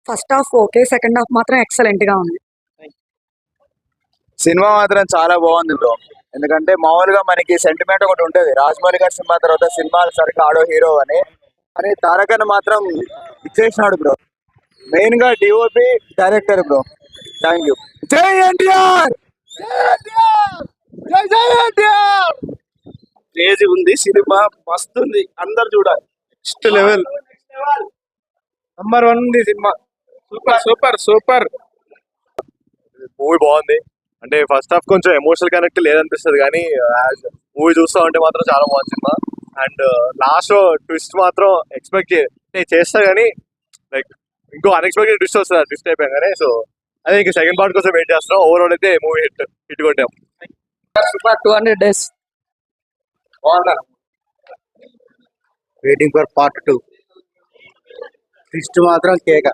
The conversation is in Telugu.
First half okay, second half మాత్రం ఎక్సలెంట్ గా ఉంది. సినిమా మాత్రం చాలా బాగుంది బ్రో. ఎందుకంటే మామూలుగా మనకి సెంటిమెంట్ ఒకటి ఉంటది, రాజమౌళి గారి సినిమా తర్వాత సినిమాలు సరిగ్గా ఆడో హీరో అని. కానీ తారకన్ మాత్రం ఇచ్చేసినాడు బ్రో. మెయిన్ గా DOP director bro. Thank you. జై ఎన్టీఆర్, జై జై ఎన్టీఆర్. క్రేజీ ఉంది సినిమా, మస్తు ఉంది, అందరు చూడాలి. నెక్స్ట్ లెవెల్, నంబర్ 1 ఉంది సినిమా. Super super super. మూవీ బాగుంది. అంటే ఫస్ట్ హాఫ్ కొంచెం ఎమోషనల్ కనెక్ట్ లేదనిపిస్తుంది, కానీ మూవీ చూస్తా ఉంటే మాత్రం చాలా బాగుంది సినిమా. అండ్ లాస్ట్ ట్విస్ట్ మాత్రం ఎక్స్పెక్ట్ చేస్తా, కానీ లైక్ ఇంకో అన్ఎక్స్పెక్టెడ్ ట్విస్ట్ వస్తుంది, ట్విస్ట్ అయిపోయాగానే. సో అదే ఇంక సెకండ్ పార్ట్ కోసం వెయిట్ చేస్తున్నాం. ఓవరాల్ అయితే మూవీ హిట్ కొట్టాం. Super 200 days. Waiting for part 2. Twist మాత్రం కేక.